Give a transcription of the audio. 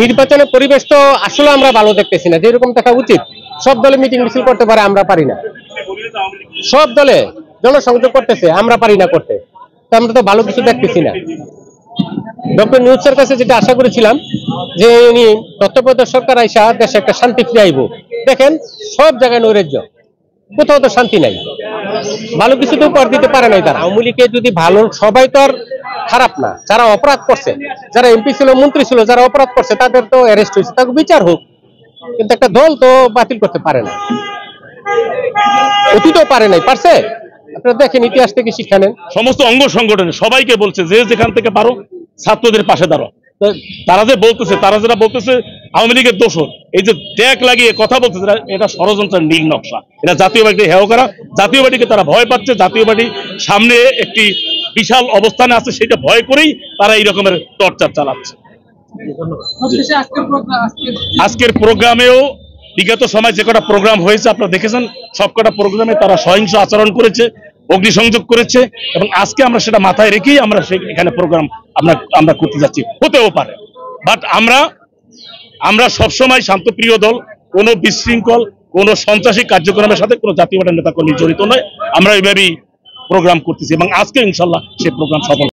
নির্বাচনের পরিবেশ তো আসলে আমরা ভালো দেখতেছি না, যেরকম দেখা উচিত। সব দলে মিটিং মিছিল করতে পারে, আমরা পারি না। সব দলে জনসংযোগ করতেছে, আমরা পারি না করতে। তো আমরা তো ভালো কিছু দেখতেছি না। ডক্টর নিউজের কাছে যেটা আশা করেছিলাম যে উনি তত্ত্বাবধায়ক সরকার আইসা দেশে একটা শান্তি ফিরে আইব, দেখেন সব জায়গায় নৈরাজ্য, কোথাও তো শান্তি নাই। ভালো কিছু তো উপহার দিতে পারে নাই তারা। আওয়ামী লীগে যদি ভালো, সবাই তো আর খারাপ না। যারা অপরাধ করছে, যারা এমপি ছিল, মন্ত্রী ছিল, যারা অপরাধ করছে তাদের তো অ্যারেস্ট হয়েছে, তাকে বিচার হোক। কিন্তু একটা দল তো বাতিল করতে পারে না, অতীতও পারে নাই, পারছে? আপনারা দেখেন, ইতিহাস থেকে শিক্ষা নেন। সমস্ত অঙ্গ সংগঠনে সবাইকে বলছে যে যেখান থেকে পারো ছাত্রদের পাশে দাঁড়াও। তারা যে বলতেছে, তারা যারা বলতেছে আওয়ামী লীগের দোষর, এই যে ট্যাগ লাগিয়ে কথা বলতেছে, এটা ষড়যন্ত্রের নীল নকশা। এটা জাতীয় পার্টিকে হেয় করা। জাতীয় পার্টিকে তারা ভয় পাচ্ছে। জাতীয় পার্টি সামনে একটি বিশাল অবস্থানে আছে, সেটা ভয় করেই তারা এই রকমের টর্চার চালাচ্ছে। আজকের প্রোগ্রামেও বিগত সময় যে কটা প্রোগ্রাম হয়েছে আপনারা দেখেছেন, সবকটা প্রোগ্রামে তারা সহিংস আচরণ করেছে, অগ্নিসংযোগ করেছে, এবং আজকে আমরা সেটা মাথায় রেখেই আমরা এখানে প্রোগ্রাম আমরা করতে যাচ্ছি। হতেও পারে, বাট আমরা সবসময় শান্তপ্রিয় দল। কোনো বিশৃঙ্খল, কোনো সন্ত্রাসী কার্যক্রমের সাথে কোনো জাতীয় পার্টির নেতাকর্মী জড়িত নয়। আমরা এইভাবেই প্রোগ্রাম করতেছি এবং আজকে ইনশাল্লাহ সেই প্রোগ্রাম সফল।